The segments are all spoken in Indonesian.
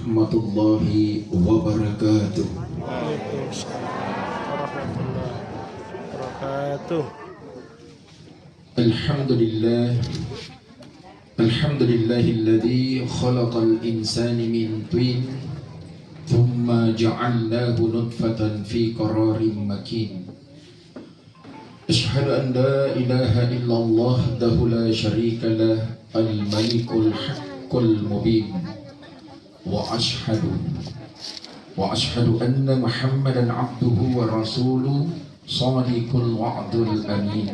warahmatullahi wabarakatuh. Waalaikumsalam warahmatullahi wabarakatuh. Alhamdulillahilladzi khalaqal insana min tin thumma ja'alnahu nutfatan fi qararin makin. Asyhadu an la ilaha illallah wahdahu la syarika lah al-malikul haqqul mubin. Wa ashhadu anna Muhammadan abduhu wa rasuluhu shadiqul wa'dul amin.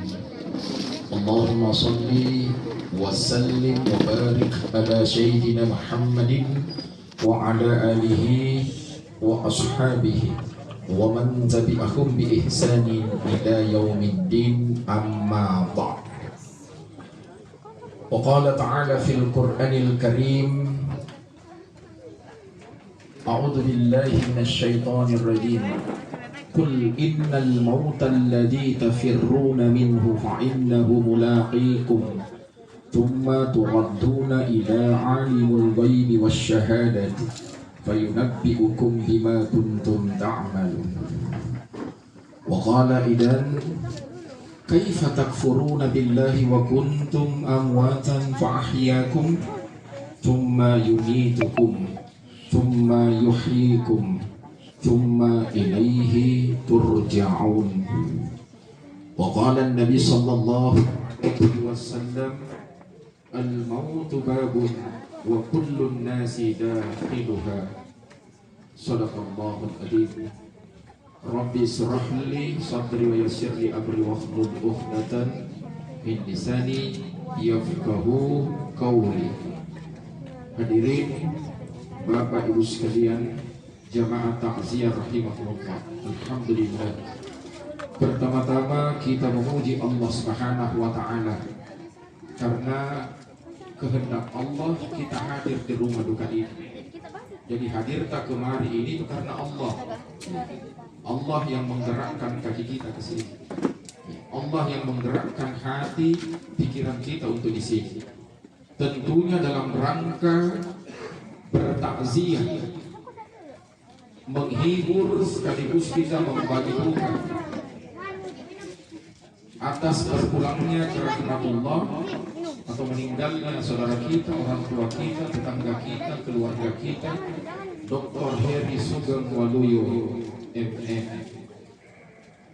Allahumma salli wa sallim wa barik ala sayyidina Muhammadin wa ala alihi wa ashabihi wa man tabi'ahum bi ihsanin ila yaumiddin, amma ba'd. Wa qala ta'ala fil Qur'anil Karim, a'udzu billahi minasy syaithanir rajim. Qul innal mauta alladzi tafirruna minhu fa innahu mulaqikum thumma turadduna ila 'alimil ghaibi wasyahadati fayunabbi'ukum bima kuntum ta'malun. Wa qala idan kaifa takfuruna billahi wa kuntum amwatan fa ahyaakum thumma yumitukum thumma yuhyikum thumma ilaihi turja'un. Wa qala an-nabi sallallahu alaihi wasallam, al-mautu babun wa kullun nasi dakhiluha. Sadaqallahul adzim. Rabbi israh li sadri wa yassir li amri wahlul 'uqdatan min lisani yafqahu qawli. Hadirin Bapak Ibu sekalian, jamaah takziah rahimahullah. Alhamdulillah. Pertama-tama kita memuji Allah Subhanahu wa taala karena kehendak Allah kita hadir di rumah duka ini. Jadi hadir tak kemari ini itu karena Allah. Allah yang menggerakkan kaki kita ke sini. Allah yang menggerakkan hati, pikiran kita untuk di sini. Tentunya dalam rangka bertakziah, menghibur sekaligus kita membagi duka atas berpulangnya ke rahmatullah atau meninggalnya saudara kita, orang tua kita, tetangga kita, keluarga kita, Dr. Heri Sugeng Waluyo MM.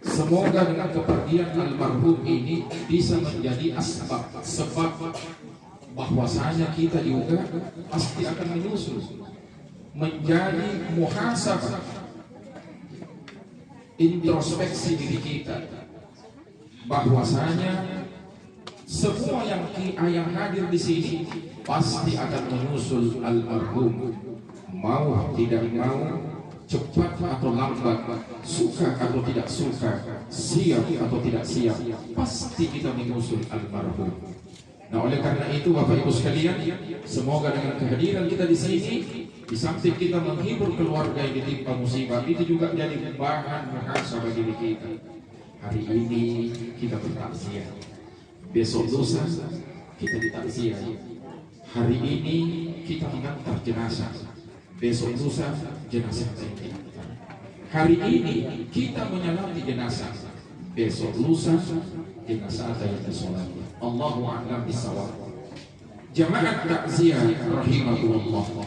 Semoga dengan kepergian almarhum ini bisa menjadi sebab bahwasanya kita juga pasti akan menyusul menjadi muhasabah, introspeksi diri kita, bahwasanya semua yang hadir di sini pasti akan menyusul almarhum, mau tidak mau, cepat atau lambat, suka atau tidak suka, siap atau tidak siap, pasti kita menyusul almarhum. Nah, oleh karena itu Bapak Ibu sekalian, semoga dengan kehadiran kita di sini, di samping kita menghibur keluarga yang ditimpa musibah, itu juga menjadi bahan muhasabah diri kita. Hari ini kita bertakziah, besok lusa kita ditakziah. Hari ini kita mengantar jenazah, besok lusa jenazah kita. Hari ini kita menyalati jenazah, besok lusa jenazah yang disolat. Allahu a'lam bishawab. Jamaah takziah rahimahullah.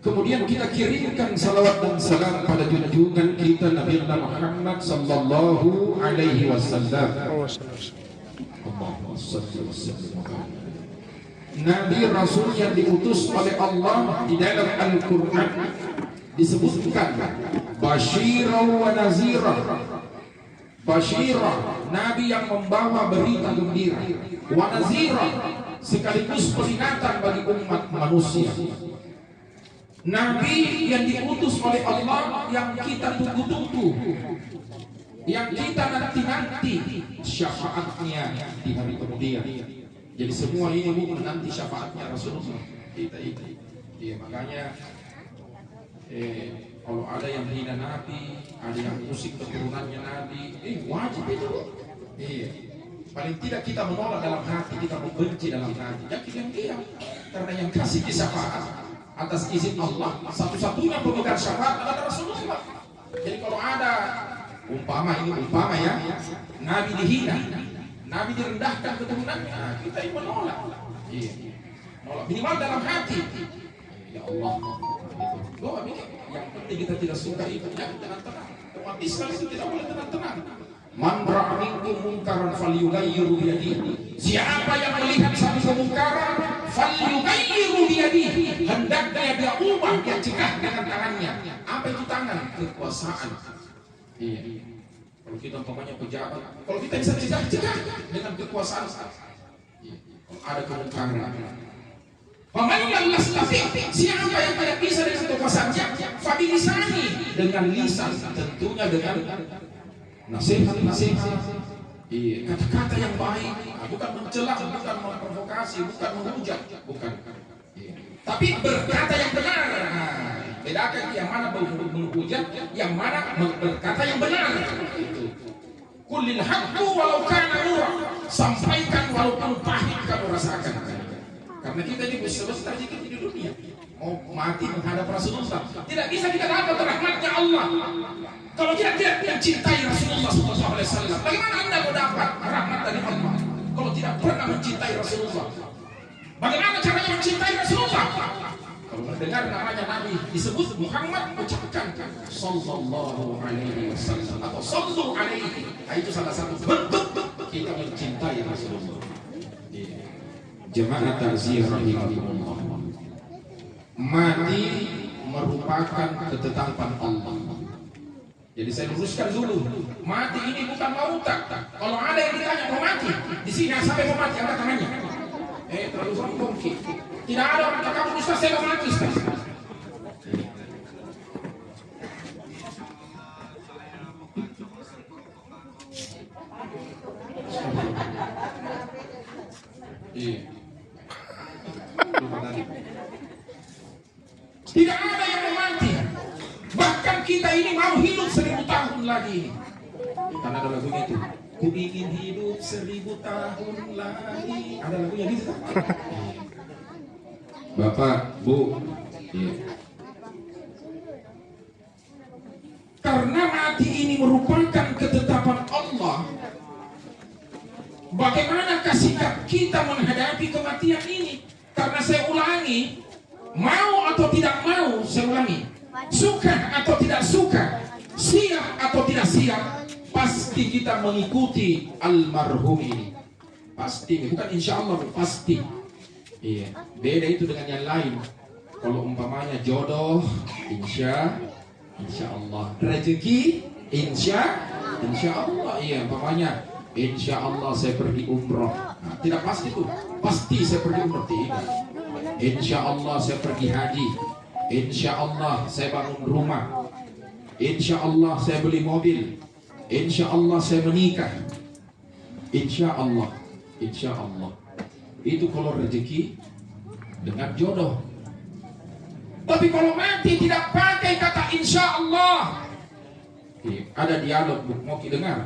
Kemudian kita kirimkan salawat dan salam pada junjungan kita Nabi Muhammad sallallahu alaihi wasallam. Allahumma shalli wa sallim. Nabi Rasul yang diutus oleh Allah di dalam Al-Quran disebutkan Basyirah wa Nazirah. Basyirah, Nabi yang membawa berita gembira, wa Nazirah, sekaligus peringatan bagi umat manusia. Nabi yang diutus oleh Allah yang kita tunggu-tunggu, yang kita nanti-nanti syafaatnya di hari kemudian. Jadi semua ini menanti syafaatnya Rasulullah kita itu. Ya, makanya kalau ada yang hina Nabi, ada yang musik keturunannya Nabi, wajib itu. Iya. Paling tidak kita menolak dalam hati, kita membenci dalam hati. Jangan yang diam, karena yang kasih syafaat atas izin Allah. Satu-satunya pemegang syafaat adalah Rasulullah. Jadi kalau ada umpama ya, Nabi dihina, Nabi direndahkan keturunannya, kita ini menolak. Iya, nolak minimal dalam hati. Ya Allah, itu doa ini. Yang penting kita tidak suka itu, ya tenang-tenang. Umat Islam itu tidak boleh tenang-tenang. Man ra'a minkum munkaran falyughayyiru biyadihi. Siapa yang melihat satu kemungkaran, falyughayyiru biyadihi. Hendaknya dia ubah, dia cegah dengan tangannya. Apa itu tangan? Kekuasaan. Iya. Kalau kita umpamanya pejabat, kalau kita bisa cegah dengan kekuasaan. Iya. Kalau ada kemungkaran. Siapa yang tidak bisa dengan kekuasaannya, fabilisani, dengan lisan, tentunya dengan nasihat, iya, kata-kata yang baik, bukan mencela, bukan memprovokasi, bukan menghujat, bukan. Iya. Tapi berkata yang benar. Bedakan yang mana menghujat, yang mana berkata yang benar. Kulil haqqu walau kana murah. Sampaikan walaupun pahit kamu rasakan. Karena kita ini sebentar sedikit di dunia, mau mati menghadap Rasulullah. Tidak bisa kita dapat rahmatnya Allah kalau kita tidak mencintai Rasulullah SAW. Bagaimana Anda mau dapat rahmat dari Allah kalau tidak pernah mencintai Rasulullah? Bagaimana caranya mencintai Rasulullah? Kalau mendengar namanya Nabi disebut Muhammad, ucapkan sallallahu alaihi wasallam atau sallu alaihi. Itu salah satu bentuk kita mencintai Rasulullah. Jemaah takziah rahimahumullah. Mati merupakan ketetapan Allah. Jadi saya luruskan dulu, mati ini bukan mau tak. Kalau ada yang ditanya mau mati, di sini sampai mau mati angkat tangannya. Terlalu sombong. Tidak ada orang kamu Ustaz, saya mau mati Ustaz. Iya. Tidak ada yang mau mati. Bahkan kita ini mau hidup 1000 tahun lagi. Karena ada lagunya itu. Ku ingin hidup 1000 tahun lagi. Ada lagunya gitu. Bapak, Bu. Iya. Karena mati ini merupakan ketetapan Allah. Bagaimanakah sikap kita menghadapi kematian ini? Karena saya ulangi, mau atau tidak mau, saya ulangi, suka atau tidak suka, siap atau tidak siap, pasti kita mengikuti almarhum ini. Pasti, bukan insya Allah, pasti. Iya, beda itu dengan yang lain. Kalau umpamanya jodoh, insya Allah, rezeki, insya Allah, iya, umpamanya insya Allah saya pergi umroh. Nah, tidak pasti tuh. Pasti saya pergi umroh. Tidak. Insya Allah saya pergi haji. Insya Allah saya bangun rumah. Insya Allah saya beli mobil. Insya Allah saya menikah. Insya Allah. Insya Allah. Itu kalau rezeki dengan jodoh. Tapi kalau mati tidak pakai kata insya Allah. Ada dialog, mau kita dengar.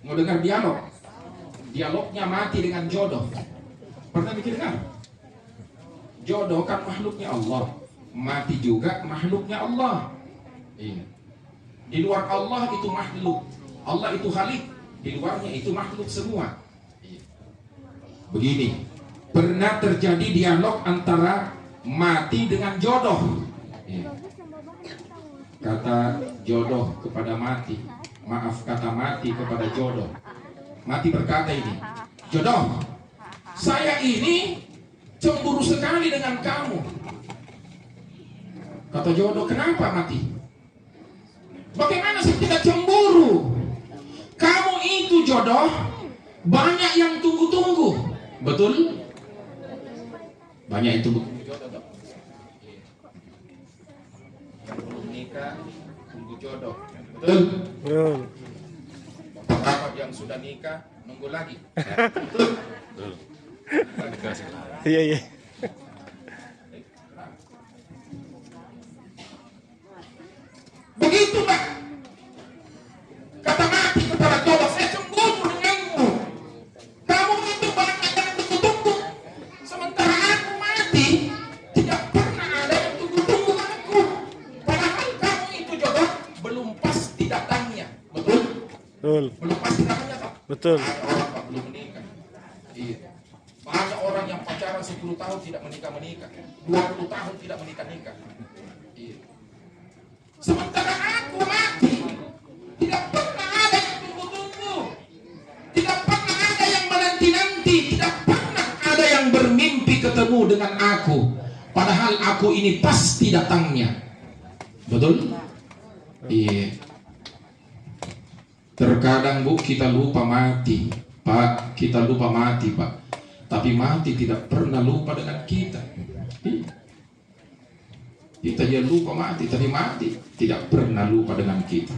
Mau dengar dialog? Dialognya mati dengan jodoh. Pernah bikin dengar? Jodoh kan makhluknya Allah, mati juga makhluknya Allah. Iya. Di luar Allah itu makhluk, Allah itu khalik. Di luarnya itu makhluk semua. Iya. Begini, pernah terjadi dialog antara mati dengan jodoh. Iya. Kata jodoh kepada mati. Maaf, kata mati kepada jodoh. Mati berkata ini, jodoh, saya ini cemburu sekali dengan kamu. Kata jodoh, kenapa mati? Bagaimana saya tidak cemburu? Kamu itu jodoh, banyak yang tunggu-tunggu. Betul? Banyak yang tunggu-tunggu jodoh. Belum nikah, tunggu jodoh. Betul? Beberapa yang sudah nikah nunggu lagi. Betul. Iya. Begitu Pak. Kata mati kepada jodoh, saya cemburu denganmu. Kamu itu banyak yang tunggu-tunggu. Sementara aku mati, tidak pernah ada yang Betul. Belum pasti namanya tak? Betul. Ada orang Pak belum menikah. Iya. Banyak orang yang pacaran 10 tahun tidak menikah-menikah. 20 tahun tidak menikah-nikah. Iya. Sementara aku mati, tidak pernah ada yang tunggu-tunggu. Tidak pernah ada yang menanti-nanti. Tidak pernah ada yang bermimpi ketemu dengan aku. Padahal aku ini pasti datangnya. Betul? Iya. Terkadang Bu kita lupa mati, Pak. Kita lupa mati, Pak. Tapi mati tidak pernah lupa dengan kita. Kita dia lupa mati, tapi mati tidak pernah lupa dengan kita.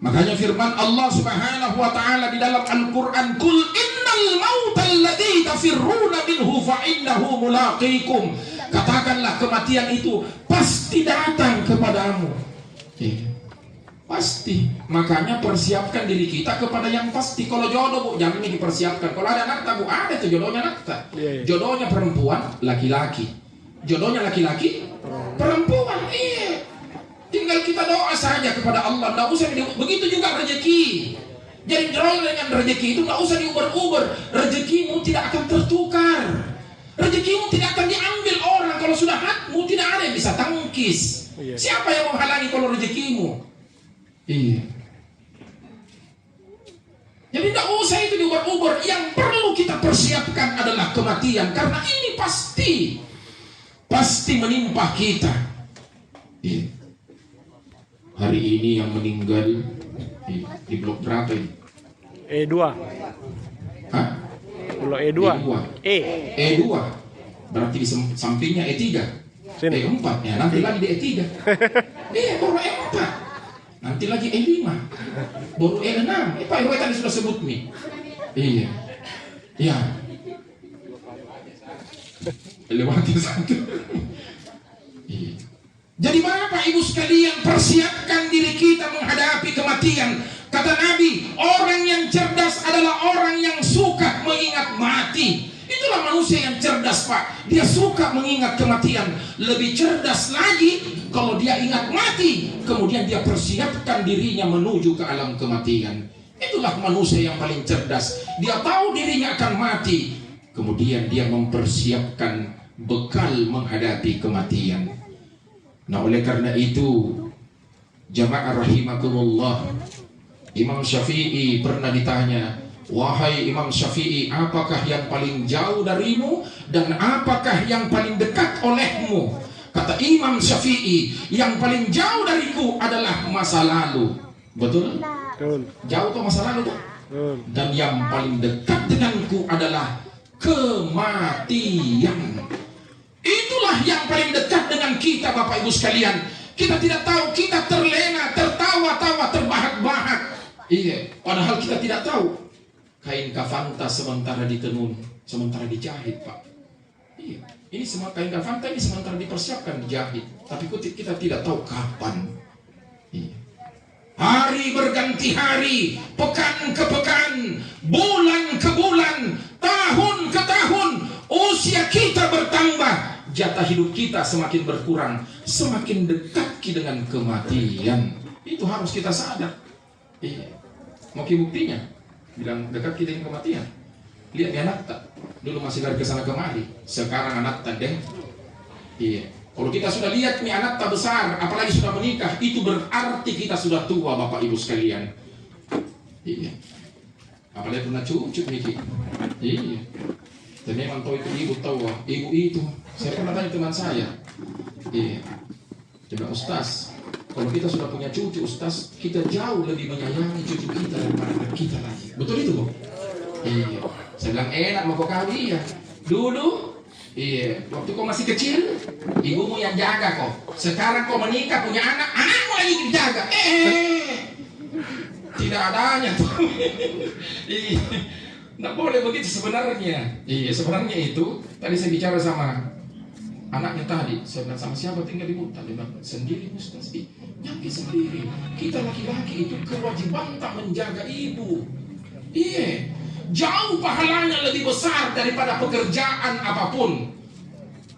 Makanya firman Allah Subhanahu wa taala di dalam Al-Qur'an, "Qul innal mauta alladzi tafirruna minhu fa innahu mulaqikum." Katakanlah kematian itu pasti datang kepadamu. Pasti. Makanya persiapkan diri kita kepada yang pasti. Kalau jodoh Bu, jangan ini dipersiapkan. Kalau ada nakta Bu, ada tuh jodohnya nakta. Jodohnya perempuan, laki-laki. Jodohnya laki-laki, perempuan. Iya. Tinggal kita doa saja kepada Allah. Nggak usah begitu juga rezeki. Jadi dengan rezeki itu nggak usah diuber-uber. Rezekimu tidak akan tertukar. Rezekimu tidak akan diambil orang. Kalau sudah hakmu, tidak ada yang bisa tangkis. Siapa yang menghalangi kalau rezekimu? Iya. Jadi tidak usah itu diuber-uber. Yang perlu kita persiapkan adalah kematian, karena ini pasti menimpa kita. Iya. Hari ini yang meninggal di blok berapa ini? E2. Hah? Blok E2. E2. Berarti di sampingnya E3. Sini. E4 ya, nanti lagi di E3. Iya, baru E4. Nanti lagi E5, baru E6. Pak Irwe tadi sudah sebut nih. Iya. Ya. Lewati satu. Iya. Jadi Bapak Ibu sekalian, persiapkan diri kita menghadapi kematian. Kata Nabi, orang yang cerdas adalah orang yang suka mengingat mati. Itulah manusia yang cerdas, Pak. Dia suka mengingat kematian. Lebih cerdas lagi kalau dia ingat mati, kemudian dia persiapkan dirinya menuju ke alam kematian. Itulah manusia yang paling cerdas. Dia tahu dirinya akan mati, kemudian dia mempersiapkan bekal menghadapi kematian. Nah, oleh karena itu, jamaah rahimakumullah, Imam Syafi'i pernah ditanya, "Wahai Imam Syafi'i, apakah yang paling jauh darimu dan apakah yang paling dekat olehmu?" Kata Imam Syafi'i, "Yang paling jauh dariku adalah masa lalu." Betul? Betul. Jauh ke masa lalu, Pak? Betul. Dan yang paling dekat denganku adalah kematian. Itulah yang paling dekat dengan kita, Bapak Ibu sekalian. Kita tidak tahu, kita terlena, tertawa-tawa, terbahak-bahak. Iya, padahal kita tidak tahu. Kain kafanta sementara ditenun, sementara dijahit, Pak. Iya, ini semua kain kafanta ini sementara dipersiapkan, dijahit. Tapi kita tidak tahu kapan. Iya. Hari berganti hari, pekan ke pekan, bulan ke bulan, tahun ke tahun, usia kita bertambah, jatah hidup kita semakin berkurang, semakin dekat dengan kematian. Itu harus kita sadar. Iya. Mau buktinya? Bilang dekat kita dengan kematian. Lihat di anak tak, dulu masih lari ke sana kemari, sekarang anak tak deh. Iya. Kalau kita sudah lihat nih anak tak besar, apalagi sudah menikah, itu berarti kita sudah tua, Bapak Ibu sekalian. Iya. Apalagi pernah cucu nih. Iya. Dan memang tahu itu ibu tahu, ibu itu. Saya pernah tanya teman saya. Iya. Coba Ustaz, kalau kita sudah punya cucu, Ustaz, kita jauh lebih menyayangi cucu kita daripada anak kita lagi. Betul itu, Bu? Iya. Saya bilang enak mau kau kawin ya. Dulu, iya, waktu kau masih kecil, ibumu yang jaga kau. Sekarang kau menikah punya anak, anakmu lagi dijaga. Tidak adanya tuh. Iya. Nggak boleh begitu sebenarnya. Iya, sebenarnya itu tadi saya bicara sama anaknya tadi. Saya bilang, sama siapa tinggal di hutan? Dia bilang, sendiri Ustaz. Nyaki sendiri. Kita laki-laki itu kewajiban tak menjaga ibu. Iya. Jauh pahalanya lebih besar daripada pekerjaan apapun.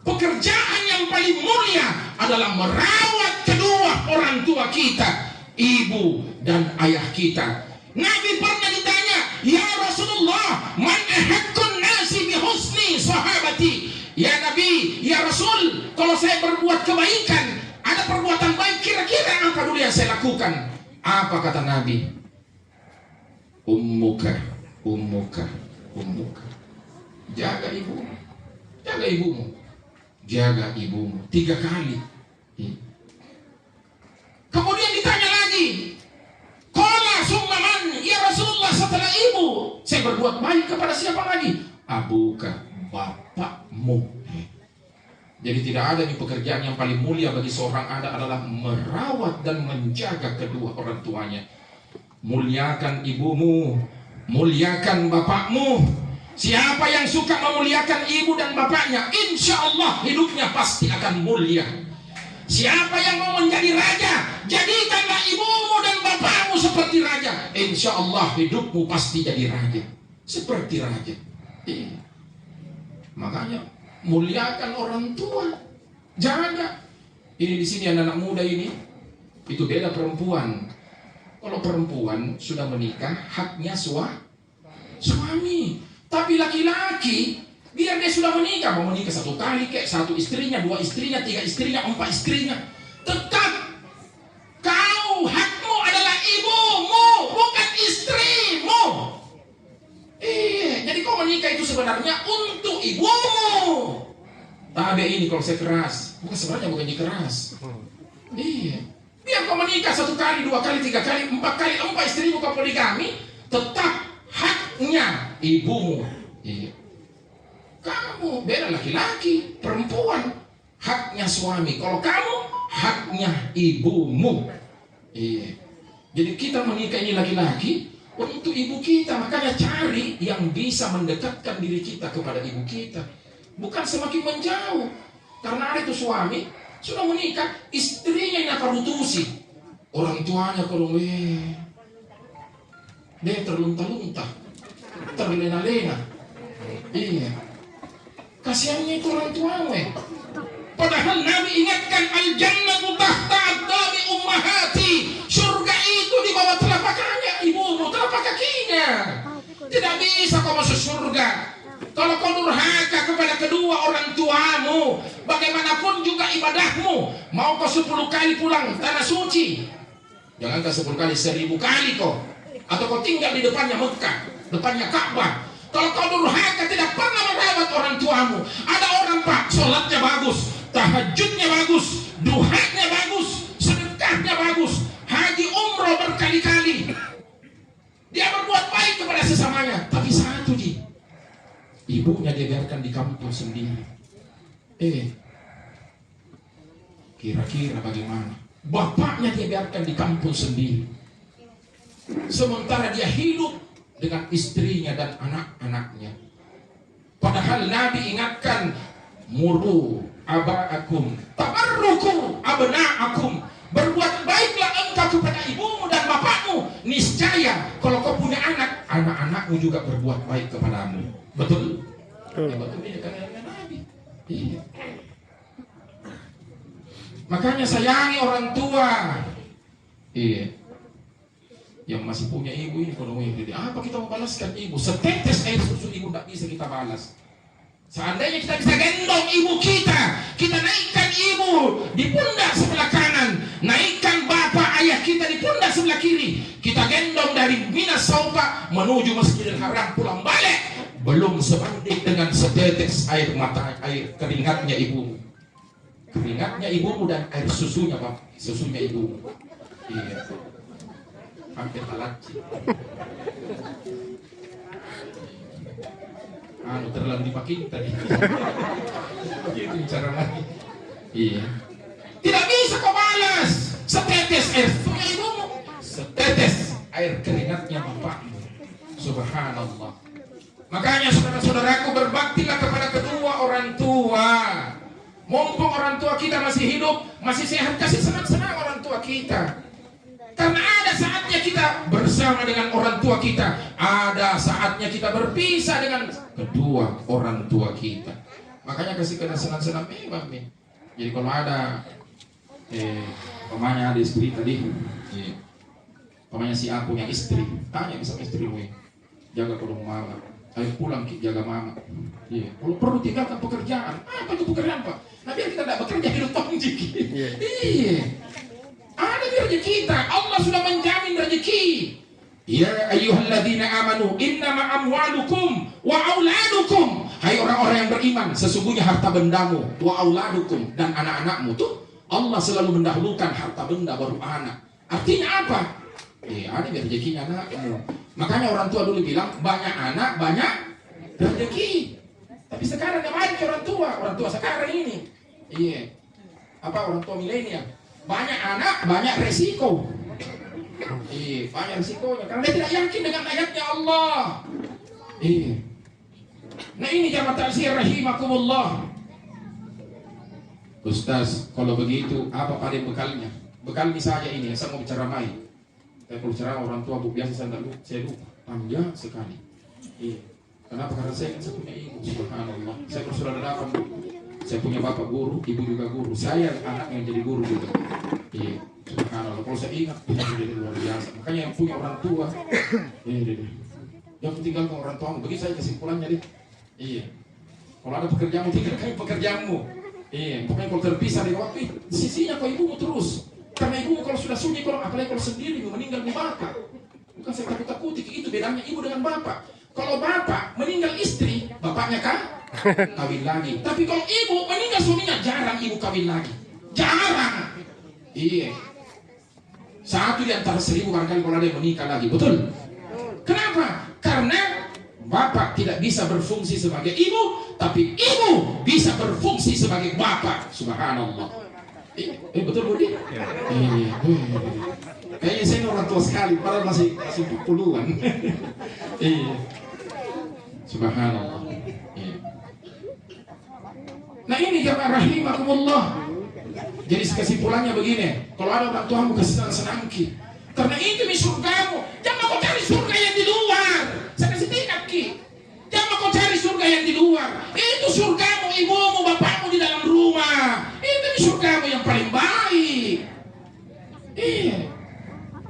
Pekerjaan yang paling mulia adalah merawat kedua orang tua kita. ibu dan ayah kita. Nabi pernah ditanya, ya Rasulullah, man ahaqqun nasi bi husni sahabati. Ya Nabi, ya Rasul, kalau saya berbuat kebaikan, ada perbuatan baik, kira-kira apa dulu yang saya lakukan? Apa kata Nabi? Ummuka, ummuka, ummuka. Jaga ibumu, jaga ibumu, jaga ibumu. 3 kali. Kemudian ditanya lagi, qala summa man, ya Rasulullah, setelah ibu saya berbuat baik kepada siapa lagi? Abuka, bapakmu. Jadi tidak ada di pekerjaan yang paling mulia bagi seorang anak adalah merawat dan menjaga kedua orang tuanya. Muliakan ibumu, muliakan bapakmu. Siapa yang suka memuliakan ibu dan bapaknya, insya Allah hidupnya pasti akan mulia. Siapa yang mau menjadi raja, jadikanlah ibumu dan bapakmu seperti raja. Insya Allah hidupmu pasti jadi raja, seperti raja. Makanya muliakan orang tua, jaga. Ini di sini anak-anak muda ini, itu beda perempuan. Kalau perempuan sudah menikah, haknya suami. Tapi laki-laki, biar dia sudah menikah, mau menikah 1 kali, kayak 1 istrinya, 2 istrinya, 3 istrinya, 4 istrinya, tetap kau hakmu adalah ibumu, bukan istrimu. Jadi kau menikah itu sebenarnya untuk ibumu. Tapi ini kalau saya keras, bukan keras. Biar kau menikah 1 kali, 2 kali, 3 kali, 4 kali, 4 istrimu kau poligami, tetap haknya ibumu. Kamu beda laki-laki, perempuan haknya suami. Kalau kamu haknya ibumu. Jadi kita menikah ini laki-laki untuk ibu kita. Makanya cari yang bisa mendekatkan diri kita kepada ibu kita, bukan semakin menjauh. Karena ada itu suami sudah menikah, istrinya yang akan utusi orang tuanya. Kalau dia terlunta-lunta, terlena-lena. Kasihannya itu orang tuamu. Padahal Nabi ingatkan, al-jannatu tahta aqdami ummahati. Surga itu di bawah telapak kaki ibumu, telapak kakinya. Tidak bisa kau masuk surga kalau kau durhaka kepada kedua orang tuamu. Bagaimanapun juga ibadahmu, mau kau 10 kali pulang tanah suci, jangankan 10 kali, 1000 kali kau, atau kau tinggal di depannya Mekah, depannya Ka'bah, kalau kau durhaka tidak pernah merawat orang tuamu. Ada orang pak, sholatnya bagus, tahajudnya bagus, duhanya bagus, sedekahnya bagus, haji umroh berkali-kali, dia berbuat baik kepada sesamanya, tapi satu ibunya dia biarkan di kampung sendiri. Kira-kira bagaimana? Bapaknya dia biarkan di kampung sendiri, sementara dia hidup dengan istrinya dan anak-anaknya. Padahal Nabi ingatkan, muru aba'akum tabarruku abna'akum. Berbuat baiklah engkau kepada ibumu dan bapakmu, niscaya kalau kau punya anak, anak-anakmu juga berbuat baik kepadamu. Betul? Betul ini dengan Nabi. Makanya sayangi orang tua. Yang masih punya ibu ini, kalau apa kita mau balaskan ibu? Setetes air susu ibu tidak bisa kita balas. Seandainya kita bisa gendong ibu kita, kita naikkan ibu di pundak sebelah kanan, naikkan bapak ayah kita di pundak sebelah kiri, kita gendong dari Minas Saupa menuju Masjidil Haram pulang balik, belum sebanding dengan setetes air mata, air keringatnya ibumu. Keringatnya ibumu dan air susunya bapak, susunya ibumu. Hampir talaci. Terlalu dipakai tadi. Gitu cara lagi. Tidak bisa kau balas setetes air susunya ibumu, setetes air keringatnya bapakmu. Subhanallah. Makanya saudara-saudaraku, berbaktilah kepada kedua orang tua. Mumpung orang tua kita masih hidup, masih sehat, kasih senang-senang orang tua kita. Karena ada saatnya kita bersama dengan orang tua kita, ada saatnya kita berpisah dengan kedua orang tua kita. Makanya kasih kena senang-senang Jadi kalau ada pemanya ada istri tadi, Pokoknya si A punya istri, tanya sama istri lu, jaga kodong mama, ayo pulang jaga mama. Iya, kalau perlu tinggalkan pekerjaan. Apa itu pekerjaan Pak? Nah biar kita tidak bekerja hidup tonjik. Iya, ada di rezeki kita. Allah sudah menjamin rezeki. Ya ayyuhalladzina amanu innama amwalukum wa auladukum. Hai orang-orang yang beriman, sesungguhnya harta bendamu, wa auladukum, dan anak-anakmu tuh Allah selalu mendahulukan harta benda baru anak. Artinya apa? Ada rezekinya anakmu. Makanya orang tua dulu bilang banyak anak banyak rezeki. Tapi sekarang yang baik orang tua sekarang ini. Iya. Apa orang tua milenial? Banyak anak banyak resiko. Iya, banyak resikonya karena dia tidak yakin dengan ayatnya Allah. Iya. Nah ini jamaah ta'zir rahimakumullah. Ustaz, kalau begitu apa pada bekalnya? Bekal ini saja ini, saya mau bicara mai. Saya kalau bicara orang tua bu biasa saya lupa, panjang sekali. Iya. Kenapa? Karena saya punya ibu, subhanallah. Saya bersaudara 8 bu. Saya punya bapak guru, ibu juga guru. Saya anak yang jadi guru juga. Iya, subhanallah. Kalau saya ingat, jadi luar biasa. Makanya yang punya orang tua, jangan tinggalkan orang tuamu. Begitu saya kesimpulannya deh. Iya. Kalau ada pekerjaanmu, tinggalkan pekerjaanmu. Iya. Pokoknya kalau terpisah dari waktu, sisinya kau ibumu terus. Karena ibumu kalau sudah sunyi, kalau apalagi kalau sendiri meninggal di bapak. Bukan saya takut-takuti, itu bedanya ibu dengan bapak. Kalau bapak meninggal istri, bapaknya kan kawin lagi. Tapi kalau ibu meninggal suaminya, jarang ibu kawin lagi. Jarang. Iya. 1 di antara 1000 barangkali kalau ada yang menikah lagi. Betul? Kenapa? Karena bapak tidak bisa berfungsi sebagai ibu, tapi ibu bisa berfungsi sebagai bapak. Subhanallah. Betul Budi? Iya. Kayaknya saya orang tua sekali, padahal masih 40-an. Iya. Subhanallah. Iya. Nah ini jamaah rahimakumullah. Jadi kesimpulannya begini, kalau ada orang tuamu kasih senang-senangki, karena itu di surgamu. Jangan kau cari surga yang di luar. Saya kasih tingkat ki. Jangan kau cari surga yang di luar. Itu surgamu, ibumu, bapakmu di dalam rumah. Itu di surgamu yang paling baik. Iya.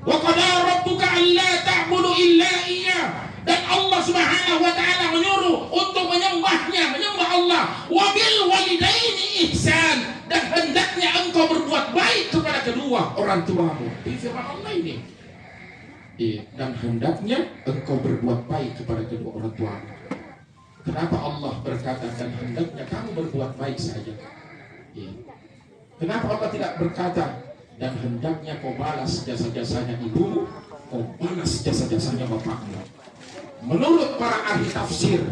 Wa qadara rabbuka alla ta'budu illa iyyah. Dan Allah Subhanahu wa taala menyuruh untuk menyembahnya, menyembah Allah. Wa bil walidaini ihsan. Dan hendaknya engkau berbuat baik kepada kedua orang tuamu. Ini firman Allah ini. Iya, dan hendaknya engkau berbuat baik kepada kedua orang tuamu. Kenapa Allah berkata dan hendaknya kamu berbuat baik saja? Iya. Kenapa Allah tidak berkata dan hendaknya kau balas jasa-jasanya ibumu, kau balas jasa-jasanya bapakmu? Menurut para ahli tafsir,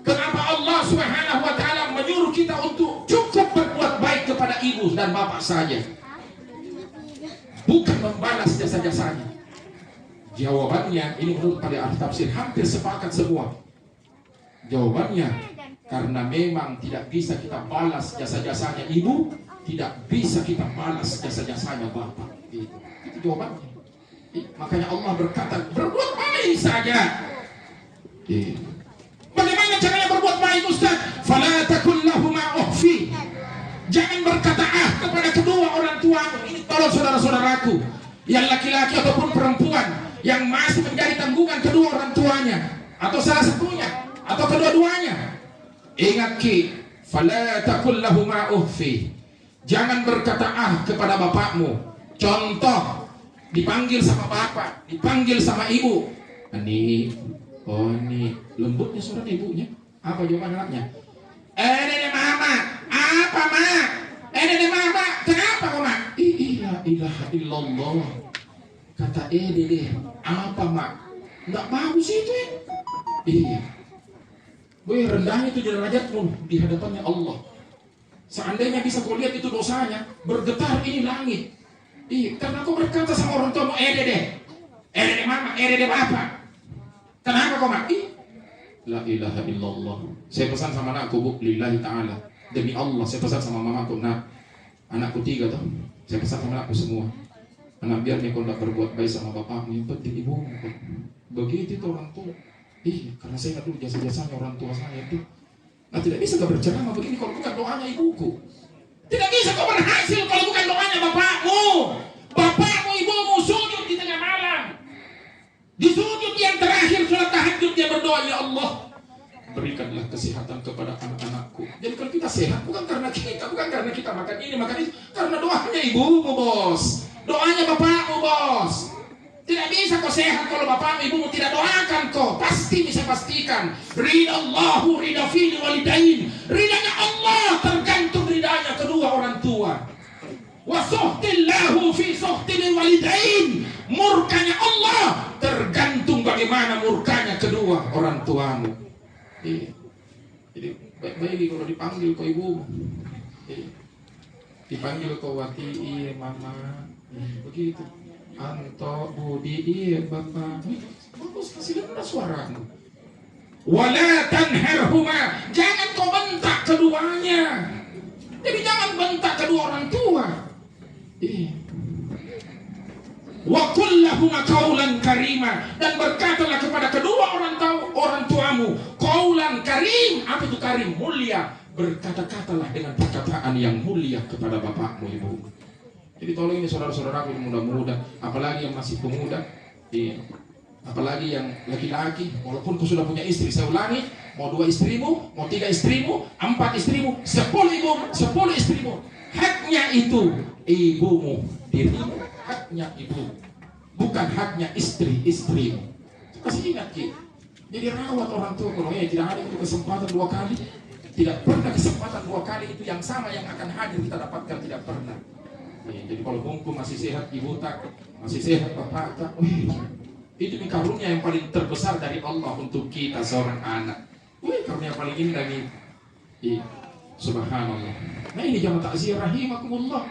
kenapa Allah Subhanahu wa taala menyuruh kita untuk cukup berbuat baik kepada ibu dan bapak saja, bukan membalas jasa-jasanya? Jawabannya ini menurut para ahli tafsir hampir sepakat semua. Jawabannya karena memang tidak bisa kita balas jasa-jasanya ibu, tidak bisa kita balas jasa-jasanya bapak. Itu jawabannya. Makanya Allah berkata berbuat baik saja. Bagaimana caranya berbuat baik Ustaz? Fala takun lahuma uhfi. Jangan berkata kepada kedua orang tuamu. Ini tolong saudara-saudaraku yang laki-laki ataupun perempuan yang masih menjadi tanggungan kedua orang tuanya, atau salah satunya, atau kedua-duanya. Ingat ki, fala takul lahuma uhfi. Jangan berkata kepada bapakmu. Contoh, dipanggil sama bapak, dipanggil sama ibu. Ini, oh ini lembutnya suara ibunya. Apa jawaban anaknya? Nenek mama, apa mak? Nenek mama, kenapa kok mak? Iya, ilaha illallah. Kata deh, apa mak? Nggak bagus itu ya. Iya. Boy, rendahnya itu derajatmu di hadapannya Allah. Seandainya bisa kau lihat itu dosanya, bergetar ini langit. Iya, karena kau berkata sama orang tuamu, deh mama, deh bapak. Kenapa kau mati? La ilaha illallah. Saya pesan sama anakku, bu, lillahi ta'ala. Demi Allah, saya pesan sama mamaku, nak. Anakku 3 tuh. Saya pesan sama anakku semua. Anak biar nih kau tidak berbuat baik sama bapakmu, yang penting ibumu. Begitu itu orang tua. Iya, karena saya ingat dulu jasa-jasanya orang tua saya itu. Nah tidak bisa kau berceramah begini kalau bukan doanya ibuku. Tidak bisa kau berhasil kalau bukan doanya bapakmu. Bapakmu, ibumu sujud di tengah malam. ini makan itu. Karena doanya ibumu, bos. Doanya bapakmu, bos. Tidak bisa kau sehat kalau bapakmu ibumu tidak doakan kau. Pasti bisa pastikan. Ridha Allahu ridha fil walidain. Ridhanya Allah tergantung ridhanya kedua orang tua. Wa suhtillahu fi suhtil walidain. Murkanya Allah tergantung bagaimana murkanya kedua orang tuamu. Jadi baik-baik kalau dipanggil kau ibumu. Dipanggil kau wati, iya mama. Begitu. Anto, Budi, iya bapak. Bagus, kasih dengar suaramu. Wala tanharhuma, jangan kau bentak keduanya. Jadi jangan bentak kedua orang tua. Wa qul lahum qawlan karima, dan berkatalah kepada kedua orang tuamu qawlan karim. Apa itu karim? Mulia. Berkata-katalah dengan perkataan yang mulia kepada bapakmu ibu. Jadi tolong ini saudara-saudaraku yang muda-muda, apalagi yang masih pemuda, apalagi yang laki-laki, walaupun kau sudah punya istri, saya ulangi, mau 2 istrimu, mau 3 istrimu, 4 istrimu, 10 ibumu, 10 istrimu, haknya itu ibumu, dirimu, haknya ibu, bukan haknya istrimu. Kasih ingat Ki. Jadi rawat orang tua kalau tidak ada itu kesempatan 2 kali, tidak pernah kesempatan 2 kali itu yang sama yang akan hadir kita dapatkan, tidak pernah. Jadi kalau bungku masih sehat, ibu tak masih sehat, bapak tak, itu karunia yang paling terbesar dari Allah untuk kita seorang anak. Karunia paling indah nih. Subhanallah. Nah ini jamaah takziah rahimakumullah.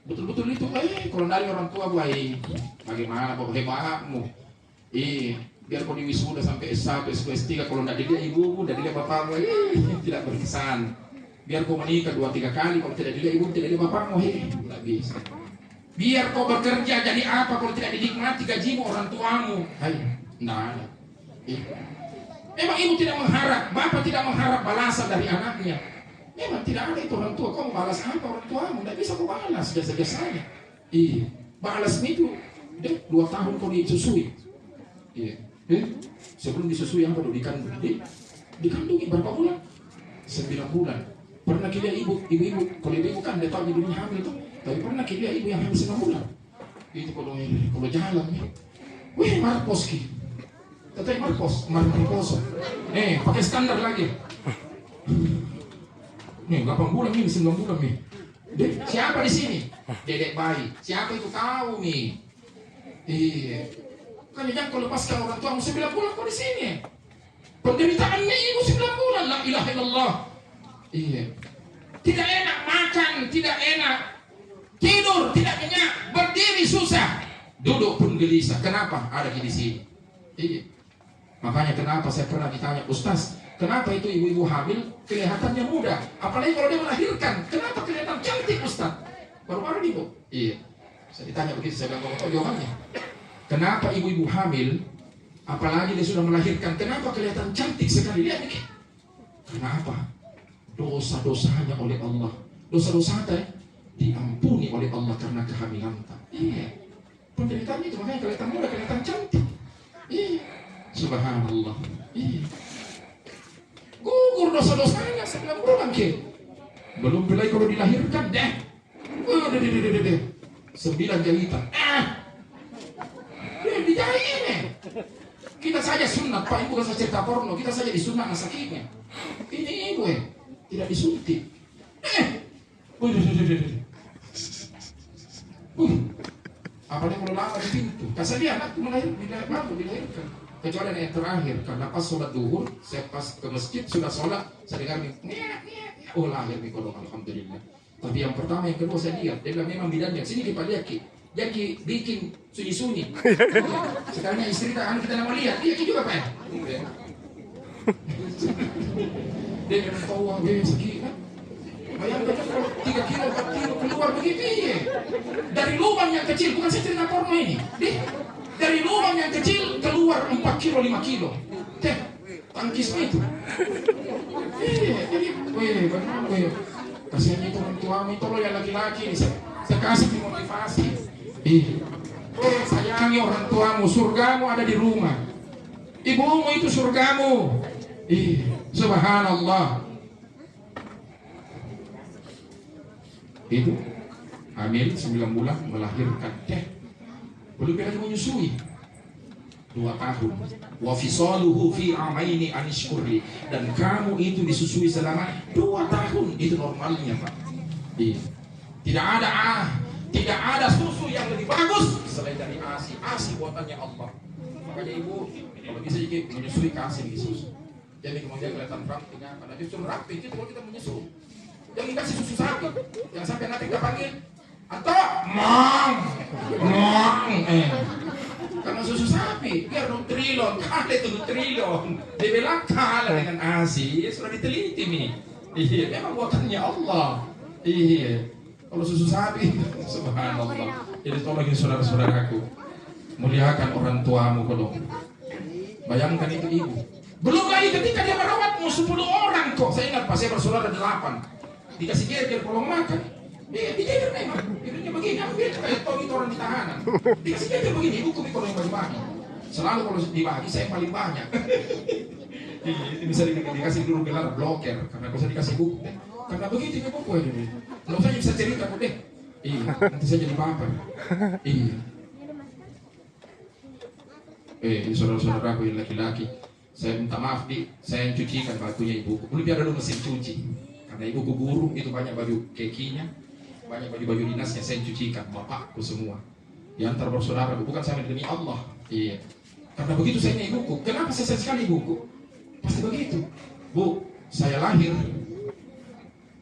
Betul-betul itu. Kalau dari orang tua baik, bagaimana bapak hebatmu? Biar kau diwisuda sampai S1, S2, S3, kalau tidak dilihat ibumu, tidak dilihat bapakmu, tidak berkesan. Biar kau menikah 2-3 kali, kalau tidak dilihat ibu, tidak dilihat bapakmu, tidak bisa. Biar kau bekerja jadi apa, kalau tidak dinikmati gajimu orang tuamu, tidak ada. Memang ibu tidak mengharap, bapak tidak mengharap balasan dari anaknya. Memang tidak ada itu orang tua. Kau mau balas apa orang tuamu? Tidak bisa kau balas, biasa-biasanya. Balas itu 2 tahun kau disusui. Sebelum disusui apa dulu dikandungi berapa bulan? 9 bulan. Pernah kita ibu, kalau ibu kan dia tahu ibunya hamil tuh, tapi pernah kita ibu yang hamil 9 bulan. Itu kalau jalan nih, Marcos ki, tetap Marcos. Pakai standar lagi. Nih 8 bulan nih, 9 bulan nih. Siapa di sini? Dedek bayi. Siapa itu tahu nih? Kan jangan kalau lepaskan orang tua 9 bulan kau di sini. Penderitaannya ibu 9 bulan, la ilaha illallah. Tidak enak makan, tidak enak tidur, tidak kenyang, berdiri susah, duduk pun gelisah. Kenapa? Ada di sini. Makanya kenapa saya pernah ditanya, Ustaz, kenapa itu ibu-ibu hamil kelihatannya muda? Apalagi kalau dia melahirkan, kenapa kelihatan cantik Ustaz? Baru-baru nih Bu. Saya ditanya begitu, saya bilang, kok jawabannya? Kenapa ibu-ibu hamil, apalagi dia sudah melahirkan, kenapa kelihatan cantik sekali? Lihat nih. Kenapa? Dosa-dosanya oleh Allah. Dosa-dosa diampuni oleh Allah karena kehamilan. Penderitaan itu makanya kelihatan muda, kelihatan cantik. Subhanallah. Gugur dosa-dosanya 9 bulan ke. Belum lagi kalau dilahirkan deh. 9 jahitan. Dijahit. Kita saja sunat, Pak, ibu kasih cerita porno, kita saja disunat sakitnya. Ini ibu tidak disuntik. Apalagi kalau lama di pintu. Kasih dia anak dilahirkan. Kecuali yang terakhir, karena pas sholat duhur, saya pas ke masjid sudah sholat, saya dengar lahir nih kodok, alhamdulillah. Tapi yang pertama, yang kedua saya lihat, dia bilang memang bidannya. Sini kita lihat ki. Jadi bikin sunyi-sunyi. Sekarang istri kita mau lihat, dia juga Pak. Dia memang tahu dia sakit kan. Bayangkan kalau 3 kilo, 4 kilo keluar begitu ya. Dari lubang yang kecil, bukan saya cerita porno ini. Dari lubang yang kecil keluar 4 kilo, 5 kilo. Tangkis itu. Jadi, kasihan itu orang tua itu loh yang laki-laki. Saya kasih motivasi. Sayangi orang tuamu, surgamu ada di rumah. Ibumu itu surgamu. Subhanallah. itu hamil 9 bulan melahirkan belum lagi menyusui 2 tahun. Wa fisaluhu fi amaini anishkurli, dan kamu itu disusui selama 2 tahun, itu normalnya Pak. Iya. Tidak ada susu yang lebih bagus selain dari ASI. ASI buatannya Allah. Makanya ibu kalau bisa jadi menyusui kasih susu. Jadi kemudian kelihatan rapinya, karena justru rapi itu kalau kita menyusui. Jangan dikasih susu sapi, yang sampai nanti kita panggil atau mong, karena susu sapi biar nutrilon, ada itu nutrilon, dibilang kalah dengan ASI, sudah diteliti nih. Iya, memang buatannya Allah. Iya, kalau susu sapi, subhanallah. Jadi tolongin saudara-saudaraku, muliakan orang tuamu kalau. Bayangkan itu ibu. Belum lagi ketika dia merawatmu 10 orang kok. Saya ingat pas saya bersaudara 8, dikasih geger kalau makan. Dijejer memang, hidupnya begini, ambil kayak Tony orang di tahanan. Dikasih geger begini, ibu kumi kalau yang bagi-bagi. Selalu kalau dibagi saya paling banyak. Ini bisa dikasih dulu gelar bloker, karena bisa dikasih buku. Karena begitu ibu buku aja deh. Kalau saya bisa cerita kok deh. Iya, nanti saya jadi baper. Iya. Ini saudara-saudaraku yang laki-laki. Saya minta maaf saya yang cucikan bajunya ibuku. Belum ada dulu mesin cuci. Karena ibuku guru, itu banyak baju kekinya, banyak baju-baju dinasnya saya cucikan, bapakku semua. Diantar bersaudara, bukan saya demi Allah. Iya. Karena begitu saya ibuku. Kenapa saya sayang sekali ibuku? Pasti begitu. Bu, saya lahir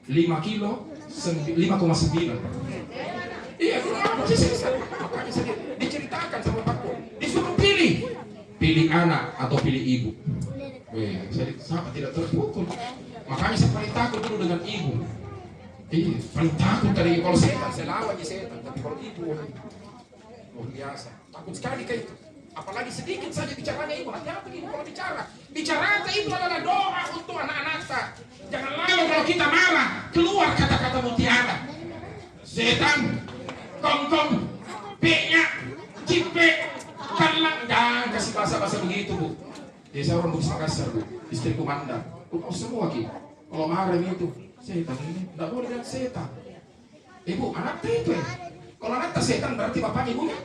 5 kilo 5,9. Iya, makanya saya diceritakan sama bapakku. Disuruh pilih anak atau pilih ibu. Saya sama tidak terpukul. Makanya saya paling takut dulu dengan ibu. Iya, paling takut dari kalau setan, saya lawan setan. Tapi kalau ibu, luar biasa. Takut sekali kayak itu. Apalagi sedikit saja bicaranya ibu. Hati-hati ibu kalau bicara. Bicara itu adalah doa untuk anak-anak. Jangan lalu kalau kita marah keluar kata-kata mutiara. Setan, kongkong, pe-nya, cipe, kalang. Jangan kasih bahasa-bahasa begitu bu. Jadi saya orang Bugis Makassar bu. Istriku mandang. Oh semua ki. Kalau marah itu setan ini tidak boleh lihat setan. Ibu anak itu ya. Kalau anak setan berarti bapaknya ibunya.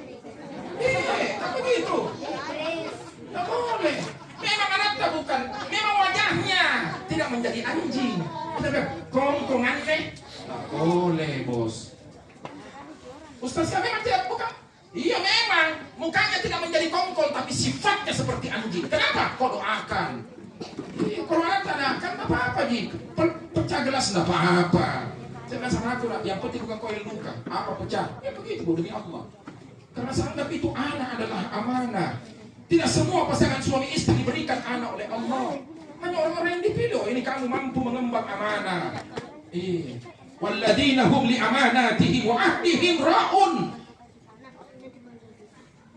Tak begitu. Tidak boleh. Memang anaknya bukan. Memang wajahnya tidak menjadi anjing. Kita bilang kongkongan deh. Tak boleh bos. Ustaznya memang tidak bukan. Iya memang mukanya tidak menjadi kongkol tapi sifatnya seperti anjing. Kenapa? Kau doakan. Kalau anak tak apa-apa Ji. Pecah gelas tidak apa-apa. Saya bilang sama aku lah, yang penting bukan koil luka. Apa pecah? Ya begitu demi Allah. Karena saya anggap itu anak adalah amanah. Tidak semua pasangan suami istri diberikan anak oleh Allah. Hanya orang-orang yang dipilih. Ini kamu mampu mengemban amanah. Walladzina hum li amanatihim wa ahdihim ra'un.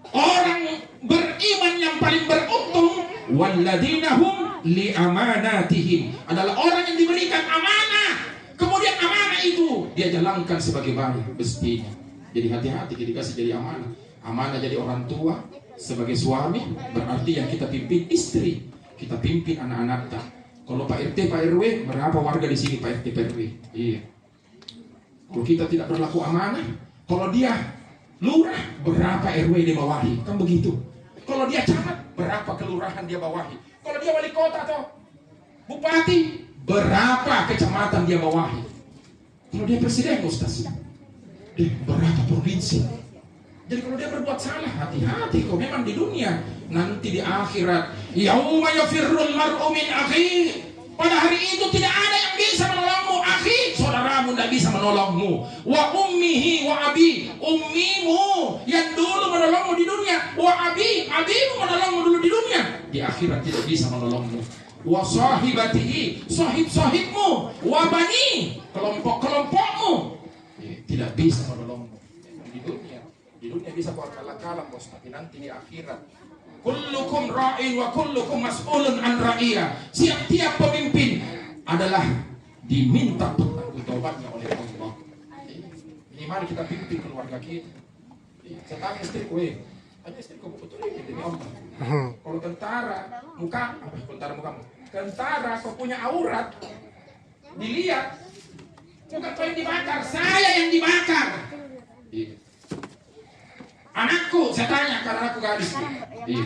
Orang beriman yang paling beruntung walladzina hum li amanatihim adalah orang yang diberikan amanah. Kemudian amanah itu dia jalankan sebagai baik mestinya. Jadi hati-hati kita dikasih jadi amanah. Amanah jadi orang tua sebagai suami berarti yang kita pimpin istri, kita pimpin anak-anak kita. Kalau Pak RT, Pak RW, berapa warga di sini Pak RT, Pak RW? Iya. Kalau kita tidak berlaku amanah, kalau dia lurah, berapa RW dia bawahi? Kan begitu. Kalau dia camat, berapa kelurahan dia bawahi? Kalau dia wali kota atau bupati, berapa kecamatan dia bawahi? Kalau dia presiden, Ustaz, berapa provinsi? Jadi kalau dia berbuat salah, hati-hati kok. Memang di dunia, nanti di akhirat, yauma yafirrul mar'u min akhihi. Pada hari itu tidak ada yang bisa menolongmu, akhi, saudaramu tidak bisa menolongmu. Wa ummihi wa abi, ummimu yang dulu menolongmu di dunia, wa abimu menolongmu dulu di dunia, di akhirat tidak bisa menolongmu. Wa sahibatihi, sahibmu, wa bani, kelompokmu tidak bisa menolongmu di dunia. Di dunia bisa buat kalah-kalah bos, tapi nanti di akhirat kullukum ra'in wa kullukum mas'ulun an ra'iyah. Setiap pemimpin adalah diminta pertanggungjawabannya oleh Allah. Ini mari kita pimpin keluarga kita. Saya tanya istriku, tanya istriku betul ini demi Allah. Kalau tentara muka, apa tentara mukamu? Tentara kau punya aurat, dilihat Bukan kau yang dibakar, saya yang dibakar. Iya. Anakku, saya tanya karena aku gadis. Iya.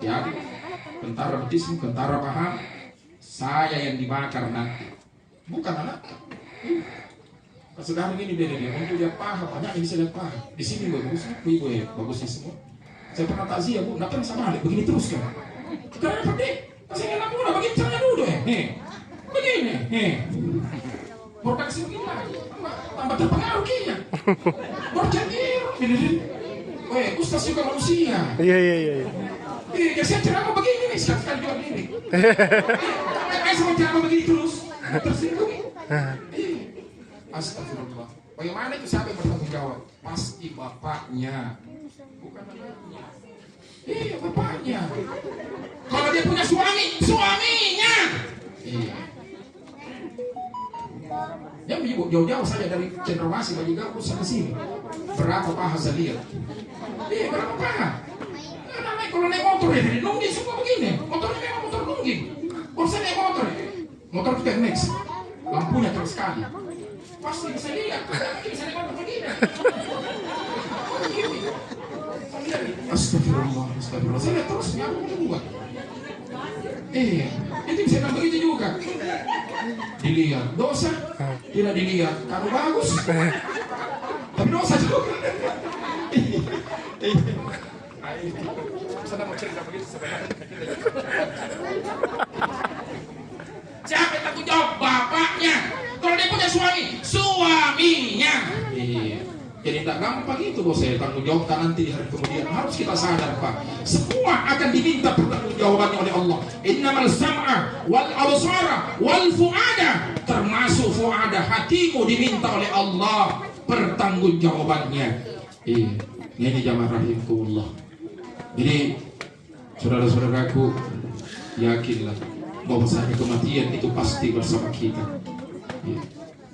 Ya, tentara betismu, tentara paham. Saya yang dibakar nanti, bukan anak. Sekarang ini beda dia. Untuk lihat paha banyak yang bisa lihat paha. Di sini bagus, ibu ya bagusnya semua. Saya pernah takziah bu, nggak sama balik begini terus kan. Kenapa deh? Kasih anak muda begini caranya dulu ya. Begini. Produksi begini lagi, tambah terpengaruh kayaknya. Berjandir, ini. Ustaz juga manusia. Iya. Iya, saya ceramah begini nih, sekali juga begini. Saya sama ceramah begini terus, tersinggung. Astagfirullah. Bagaimana itu siapa yang bertanggung jawab? Pasti bapaknya, bukan anaknya. Iya, bapaknya. Kalau dia punya suami, suaminya. Iya. Dia jauh-jauh saja dari Cendrawasih bagi Gabus sampai sini. Berapa paha saya lihat? Iya, berapa paha? Kalau naik motor ya, nunggi semua begini. Motornya memang motor nunggi. Kalau saya naik motor, motor kita next, lampunya terus sekali. Pasti bisa lihat. Bisa naik motor begini. Astagfirullah. Saya lihat terus, ya aku juga. Itu bisa bilang begitu juga. Dilihat dosa, tidak dilihat kamu bagus, tapi dosa juga. Saya mau cerita begitu sebenarnya. Siapa yang tanggung jawab? Bapaknya. Kalau dia punya suami, suaminya. Jadi tak gampang itu bos saya tanggung jawab nanti di hari kemudian. Harus kita sadar Pak, semua akan diminta pertanggungjawabannya oleh Allah. Innamal sam'a wal absara wal fuada, termasuk fuada, hatimu diminta oleh Allah pertanggungjawabannya. Ini jamaah rahimkumullah. Jadi saudara-saudaraku, yakinlah bahwasanya kematian itu pasti bersama kita.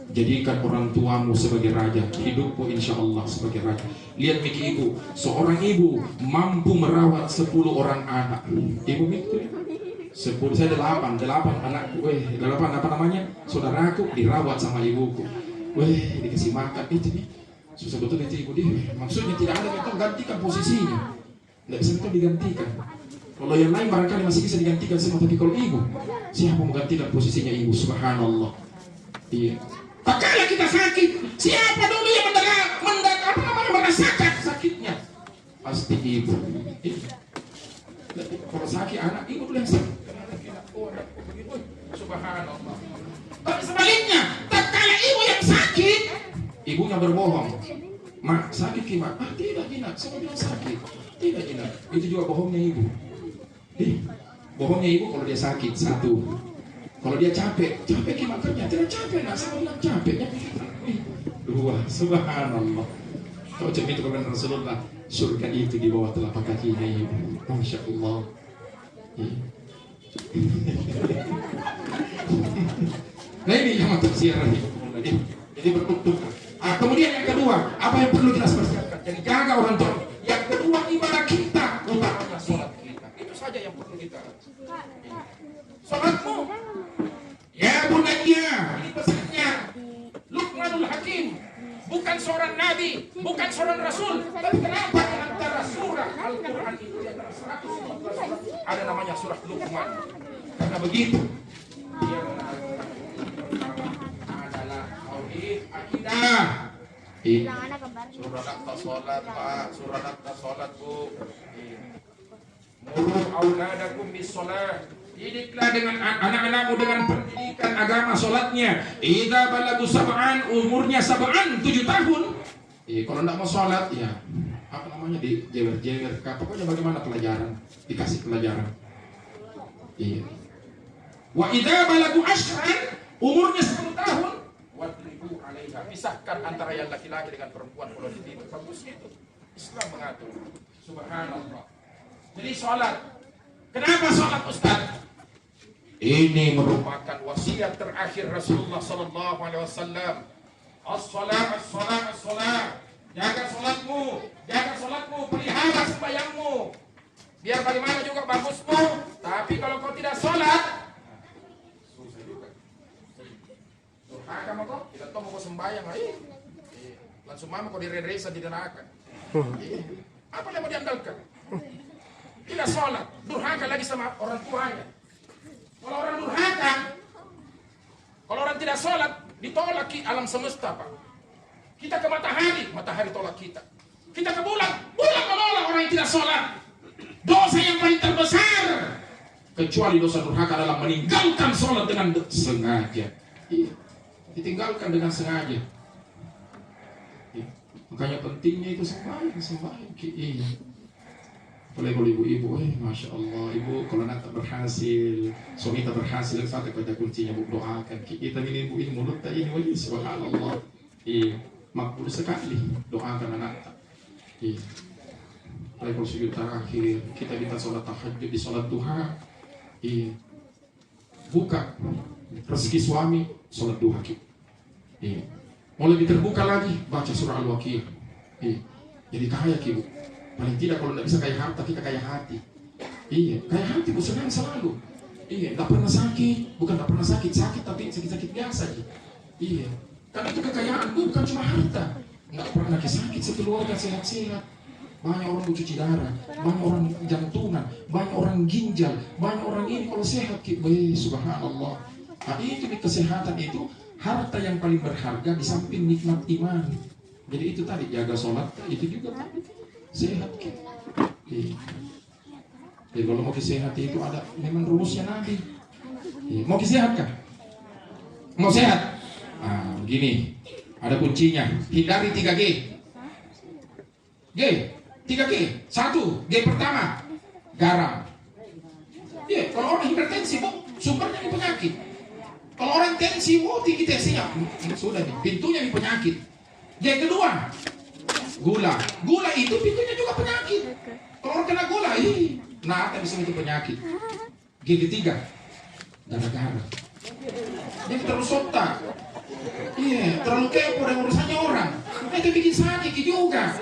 Jadikan orang tuamu sebagai raja, hidupmu insya Allah sebagai raja. Lihat Miki ibu, seorang ibu mampu merawat 10 orang anak. Ibu itu 10, saya 8 anakku, 8 apa namanya, saudaraku dirawat sama ibuku. Dikasih makan itu nih. Susah betul itu ibu dia. Maksudnya tidak ada yang gantikan posisinya. Tidak bisa betul digantikan. Kalau yang lain barangkali masih bisa digantikan semua, tapi kalau ibu, siapa menggantikan posisinya ibu? Subhanallah. Iya. Tak kala kita sakit, siapa dulu yang merasakan sakitnya? Pasti ibu. Kalau sakit anak, ibu dulu yang sakit. Subhanallah. Tapi sebaliknya, tak kala ibu yang sakit, ibunya berbohong. Mak, sakit ki mak? Tidak Jinak, saya bilang sakit. Tidak Jinak, itu juga bohongnya ibu. Bohongnya ibu kalau dia sakit, satu. Kalau dia capek ki mak kerja, tidak capek nak, saya bilang capeknya. Dua, subhanallah. Kau cermin kepada Rasulullah, surga itu di bawah telapak kakinya ibu. Masya Allah. Nah ini yang tafsiran ini. Jadi bertutur. Kemudian yang kedua, apa yang perlu kita persiapkan? Jadi jaga orang tua. Yang kedua, ibadah kita, utamanya sholat kita. Itu saja yang perlu kita. Sholatmu. Ya bunanya, ini pesannya Luqmanul Hakim. Bukan seorang nabi, bukan seorang rasul. Tapi kenapa di antara surah Al-Quran itu di antara 115 surah ada namanya surah Luqman? Karena begitu. Dia adalah tauhid akidah. Surah atas sholat Pak, surah atas sholat Bu. Muru auladakum bis sholat. Didiklah dengan anak-anakmu dengan pendidikan agama sholatnya. Idza balagu sab'an, umurnya 7 tahun. Kalau tidak mau sholat ya apa namanya, di jewer-jewer. Pokoknya bagaimana pelajaran, dikasih pelajaran. Wa idza balagu ashran, umurnya 10 tahun. Wadribu alaiha, pisahkan antara yang laki-laki dengan perempuan kalau di situ. Bagus itu. Islam mengatur. Subhanallah. Jadi sholat. Kenapa sholat Ustaz? Ini merupakan wasiat terakhir Rasulullah sallallahu alaihi wasallam. As-shalah, as-shalah, as-shalah. Jaga sholatmu, pelihara sembahyangmu. Biar bagaimana juga bagusmu, tapi kalau kau tidak sholat, susah juga. Durhaka mau kau? Tidak tahu mau sayang, langsung mama kok dire-resa di neraka. Apa yang mau diandalkan? Tidak sholat, durhaka lagi sama orang tuanya. Kalau orang durhaka, kalau orang tidak sholat, ditolak alam semesta, Pak. Kita ke matahari, matahari tolak kita. Kita ke bulan, bulan menolak orang yang tidak sholat. Dosa yang paling terbesar, kecuali dosa durhaka adalah meninggalkan sholat dengan sengaja. Iya, ditinggalkan dengan sengaja. Iya. Makanya pentingnya itu sembahyang. Iya. Oleh ibu-ibu, masya Allah, ibu kalau nanti berhasil, suami tak berhasil, sampai pada kuncinya bu doakan. Kita ini ibu ini mulut tak ini, wajib subhanallah. Iya, makbul sekali doakan anak. Iya. Oleh kalau sujud terakhir, kita minta sholat tahajud di sholat duha. Iya. Buka rezeki suami, sholat duha kita. Iya. Mau lebih terbuka lagi, baca surah Al-Waqiah. Iya. Jadi kaya ibu. Paling tidak kalau tidak bisa kaya harta, kita kaya hati. Iya, kaya hati bu senang selalu. Iya, tidak pernah sakit, bukan tidak pernah sakit, tapi sakit-sakit biasa aja. Iya, karena itu kekayaan bukan cuma harta. Nggak pernah sakit, sekeluarga sehat-sehat. Banyak orang cuci darah, banyak orang jantungan, banyak orang ginjal, banyak orang ini kalau sehat, subhanallah. Nah itu di kesehatan itu harta yang paling berharga di samping nikmat iman. Jadi itu tadi jaga sholat, itu juga tadi. Sehat gitu. Jadi kalau mau sehat itu ada memang rumusnya Nabi. Mau sehat kan? Mau sehat? Nah, begini. Ada kuncinya. Hindari 3G. G, 3G. 1, G pertama, garam. Iya, kalau orang hipertensi, bu, sumbernya di penyakit. Kalau orang tensi, tinggi tensinya, sudah nih, pintunya di penyakit. G kedua, gula. Gula itu pintunya juga penyakit. Kalau orang kena gula, nah akan bisa itu penyakit. G ketiga, gara-gara. Dia terlalu sota. Iya, terlalu kepo dengan urusannya orang. Itu bikin sakit juga.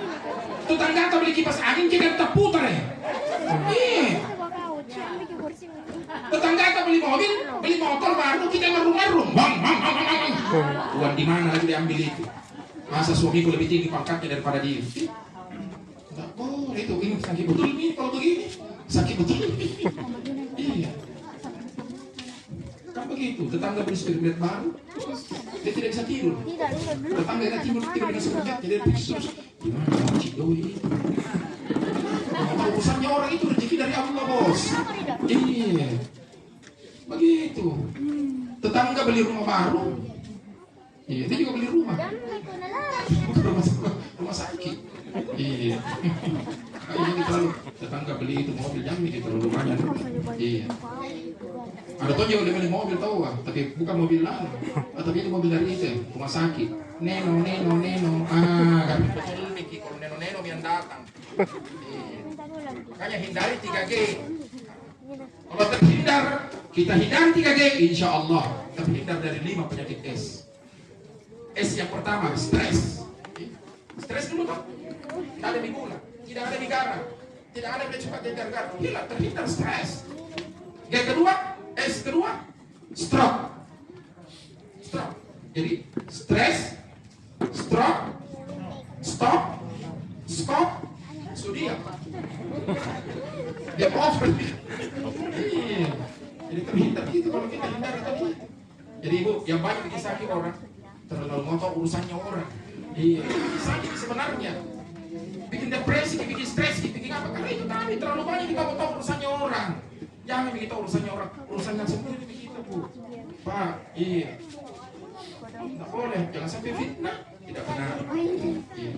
Tetangga tak beli kipas angin, kita tetap putar ya. Iya. Tetangga tak beli mobil, beli motor baru, kita marung-marung. Uang di mana lagi diambil itu? Masa suamiku lebih tinggi pangkatnya daripada dia? Enggak boleh itu, ini sakit betul ini kalau begini. Sakit betul ini. Iya. Kan begitu, tetangga beli spirit baru, dia tidak bisa tidur. Tetangga yang tidur dengan seperti dia terus. Gimana cik doi itu? Urusannya orang itu rezeki dari Allah bos. Iya. Begitu. Tetangga beli rumah baru. Iya, dia juga beli rumah. Bukan rumah sakit. Iya. Ini terlalu tetangga beli itu mobil jamin itu terlalu banyak. Iya. Ada tuh juga beli mobil tahu kan, tapi bukan mobil lain. Tapi itu mobil dari itu rumah sakit. Neno. Kan betul nih kalau neno yang datang. Iya. Makanya hindari 3G. Kalau terhindar, kita hindari 3G, insya Allah terhindar dari 5 penyakit S. S yang pertama, stres. Stres dulu Pak. Tidak ada di gula, tidak ada di garam, tidak ada di cepat garam. Hilang, terhindar stres. Yang kedua, S kedua, stroke. Jadi stres, stroke, stop, sudia. Dia mau iya. Jadi terhindar gitu kalau kita hindari tadi. Jadi ibu, yang banyak bikin sakit orang terlalu ngotot urusannya orang. Iya, sakit sebenarnya. Bikin depresi, bikin stres, bikin apa? Karena itu tadi terlalu banyak kita ngotot urusannya orang. Jangan bikin urusannya orang, urusannya sendiri begitu bu. Pak, iya. Tidak boleh, jangan sampai fitnah. Tidak benar. Iya.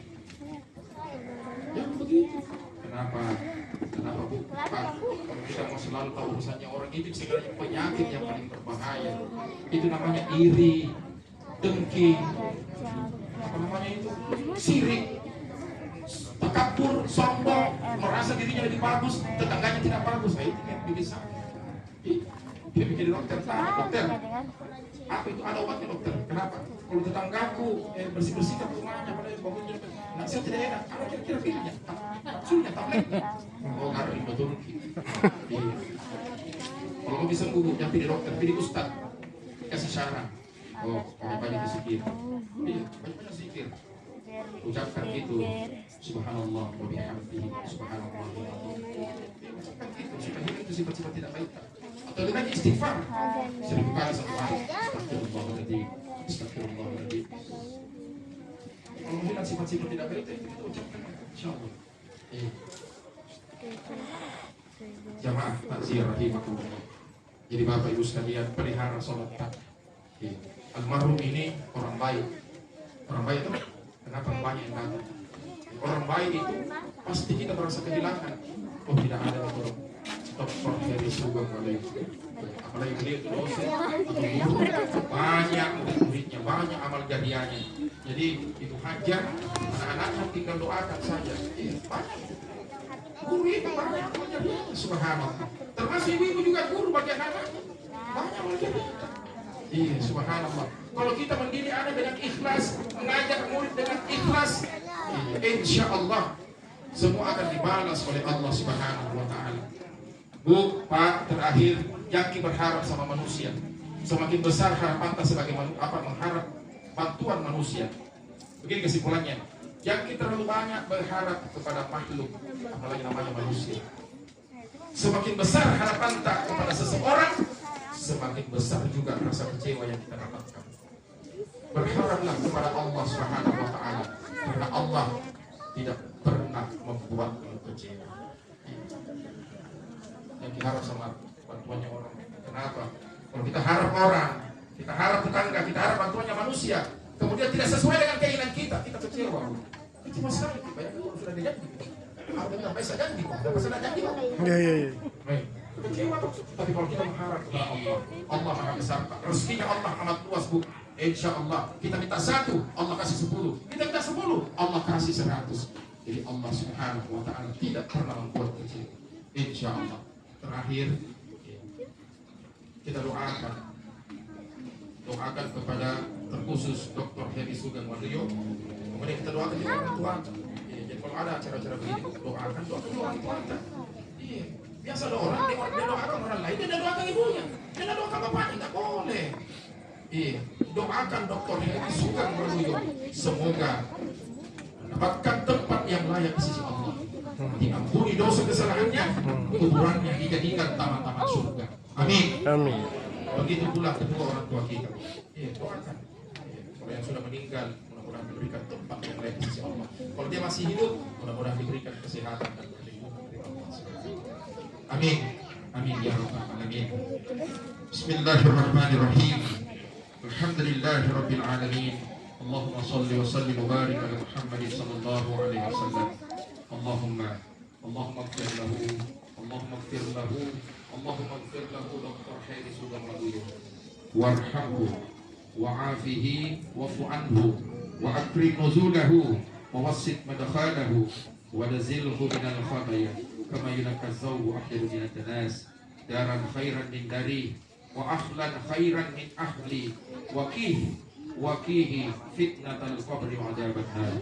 Jangan begitu. Kenapa bu? Pak, kalau kita mau selalu tahu urusannya orang itu sebenarnya penyakit yang paling berbahaya. Itu namanya iri, dengki, apa namanya itu? Sirik, takabur, sombong, merasa dirinya lebih bagus, tetangganya tidak bagus. Nah, itu yang bikin sakit. Dia bikin dokter, dokter. Apa itu ada obatnya dokter? Kenapa? Kalau tetanggaku bersih-bersihkan rumahnya, pada bangunnya, nah saya tidak enak. Ada kira-kira pilihnya, kapsulnya, tabletnya. Oh, karena ini betul. Iya. Kalau mau bisa sembuh, jangan pilih dokter, pilih ustaz. Kasih saran. Oh, banyak-banyak zikir. Iya, banyak-banyak zikir. Ucapkan itu. Subhanallah wa bihamdihi. Subhanallah. Ucapkan itu supaya hilang itu sifat-sifat tidak baik. Atau dengan istighfar. 1000 kali satu hari. Astagfirullahaladzim. Astagfirullahaladzim. Kalau hilang sifat-sifat tidak baik itu kita ucapkan. Insyaallah. Jamaah takziah rahimakumullah. Jadi Bapak Ibu sekalian, pelihara sholat pagi. Almarhum ini orang baik. Orang baik itu kenapa banyak yang datang? Orang baik itu pasti kita merasa kehilangan. Oh, tidak ada itu Dr. Heri Sugeng apalagi beliau itu dosen, banyak murid-muridnya, banyak amal jariahnya. Jadi itu hajar anak-anak tinggal doakan saja. Banyak guru itu banyak amal jariahnya, subhanallah. Termasuk ibu-ibu juga guru bagi anak-anak, banyak amal jariahnya. Iya, subhanallah. Kalau kita mendidik anak dengan ikhlas, mengajak murid dengan ikhlas, insya Allah semua akan dibalas oleh Allah Subhanahu wa Ta'ala. Bu, Pak, terakhir, jangan berharap sama manusia. Semakin besar harapan kita sebagai mengharap bantuan manusia. Begini kesimpulannya, jangan terlalu banyak berharap kepada makhluk, apalagi namanya manusia. Semakin besar harapan kita kepada seseorang, semakin besar juga rasa kecewa yang kita dapatkan. Berharaplah kepada Allah Subhanahu wa Ta'ala, karena Allah tidak pernah membuat kecewa. Yang diharap sama bantuannya orang. Kenapa? Kalau kita harap orang, kita harap tetangga, kita harap bantuannya manusia, kemudian tidak sesuai dengan keinginan kita, kita kecewa. Kecewa sekali. Banyak orang sudah dijanji. Apa yang sampai saya janji? Apa saya janji? Iya. Kecewa. Tapi kalau kita mengharap kepada Allah, Allah Maha Besar. Rezekinya Allah amat luas, Bu. Insya Allah kita minta 1, Allah kasih 10. Kita minta 10, Allah kasih 100. Jadi Allah Subhanahu wa Ta'ala tidak pernah membuat kecewa. Insya Allah. Terakhir kita doakan kepada terkhusus Dr. Heri Sugeng Waluyo. Kemudian kita doakan juga orang tua. Jadi kalau ada acara-acara begini, doakan orang tua. Iya. Biasa ada orang dia doakan orang lain, dia doakan ibunya, dia doakan bapaknya, nggak boleh. Iya. Doakan Dr. Heri Sugeng Waluyo semoga mendapatkan tempat yang layak di sisi Allah. Diampuni dosa kesalahannya, kuburannya dijadikan taman-taman surga. Amin. Amin. Begitu pula kedua orang tua kita. Doakan. Kalau yang sudah meninggal, mudah-mudahan diberikan tempat yang layak di sisi Allah. Kalau dia masih hidup, mudah-mudahan diberikan kesehatan dan perlindungan dari Allah. Amin. Amin ya rabbal alamin. Bismillahirrahmanirrahim. Alhamdulillahirabbil alamin. Allahumma shalli wa sallim wa barik ala Muhammad sallallahu alaihi wasallam. Allahumma ighfir lahu, Allahumma ighfir lahu Dr. Heri Sugeng Waluyo. Warhamhu wa'afihi wa'fu anhu wa akrim nuzulahu wa wassit madkhalahu wa nazilhu minal khataya kama yunakka zawbu ahyaru minat nas daran khairan min dari wa ahlan khairan min ahli wa kihi fitnatal qabri wa adaban nar.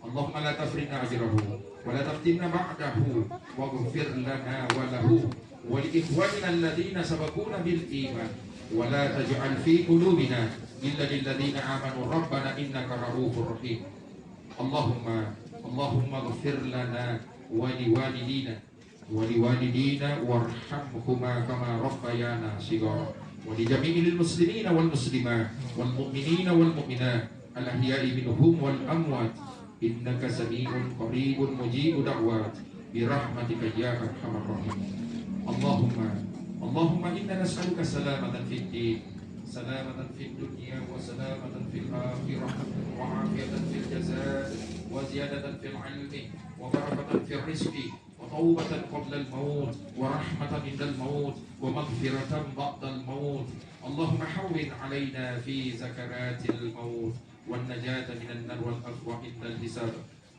Allahumma la tafrinna ajrahu wa la taftinna ba'dahu waghfir lana wa lahu wa li ikhwanina alladhina sabaquna bil iman wa la taj'al fi qulubina illa lil ladzina amanu rabbana innaka ra'ufur rahim. Allahumma ighfir lana wa liwalidina warhamhuma kama rabbayana shighara wa li jami'il muslimina wal muslimat wal mu'minina wal mu'minat al ahya'i minhum wal amwat innaka sami'un qaribun mujibud da'wat bi rahmatika ya arhamar rahimin. Allahumma inna nas'aluka salamatan fid din, salamatan fid dunya wa salamatan fil akhirah wa afiyatan fil jazaa wa ziyadatan fil ilmi wa barakatan fil rizqi wa tawbatan qabla al maut wa rahmatan inda al maut wa maghfiratan ba'da al maut. Allahumma hawwin 'alaina fi zakaratil maut wan najata minan nar wal afwa indal hisab.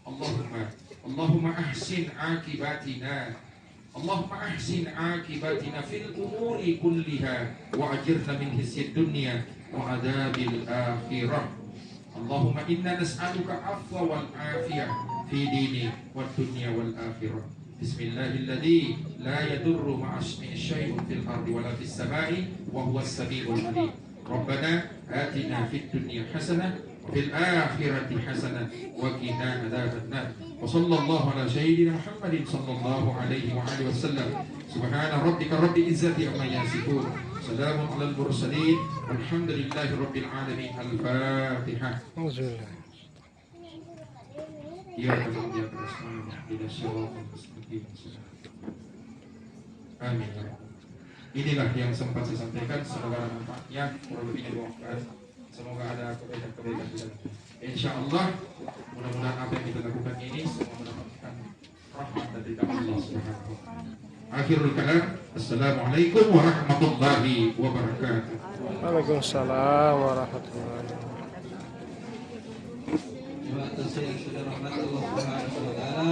Allahumma ahsin akibatina fil umuri kulliha wa ajirna min hisyid dunya wa adabil akhirah. Allahumma inna nas'aluka afwa wal afiyah fi dini wad dunya wal akhirah. Bismillahilladzi la yadurru ma'a ismihi syai'un fil ardi wala fis sama'i wa huwas samiul 'alim. Rabbana atina fid dunya hasanah wa fil akhirati hasanah wa qina adzabannar. Wa sallallahu ala sayyidina Muhammadin sallallahu alaihi wa alihi wasallam. Subhana rabbika rabbil izzati amma yasifun. Salamun alal mursalin. Walhamdulillahi rabbil alamin. Al-Fatihah. Alhamdulillah. Ya Allah ya Rasulullah ila syiratal mustaqim. Amin ya Rabbal. Inilah yang sempat saya sampaikan, semoga ada manfaatnya, kurang lebihnya doakan. Semoga ada kebaikan-kebaikan di dalamnya. Insyaallah, mudah-mudahan apa yang kita lakukan ini semua mendapatkan rahmat dari Allah Subhanahu wa taala. Akhirul kalam, assalamualaikum warahmatullahi wabarakatuh. Waalaikumsalam warahmatullahi wabarakatuh. Terima kasih yang sudah rahmat Allah Subhanahu wa taala.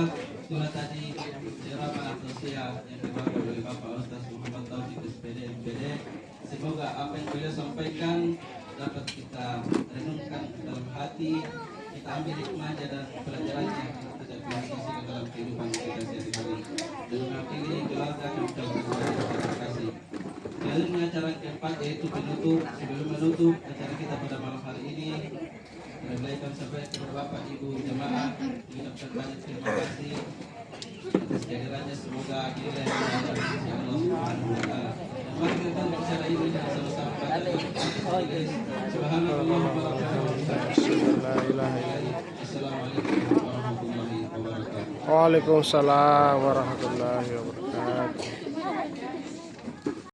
Itulah tadi ceramah tausiah yang dibawakan oleh Bapak Ustaz Muhammad Taufik SPD MPD. Semoga apa yang beliau sampaikan dapat kita renungkan dalam hati, kita ambil hikmahnya dan pelajarannya, kita aplikasikan dalam kehidupan kita sehari-hari. Dan mengakhiri keluarga kami ucapkan terima kasih. Selanjutnya acara keempat yaitu penutup. Sebelum menutup acara kita pada malam hari ini, kami sampaikan kepada Bapak Ibu jemaah, mengucapkan banyak terima kasih atas kehadirannya. Semoga kita berada di sisi Allah Subhanahu wa taala. Dan mari kita bicara ini dengan sama-sama baca Subhanallah wa bihamdihi. Assalamualaikum warahmatullahi wabarakatuh. Waalaikumsalam warahmatullahi wabarakatuh.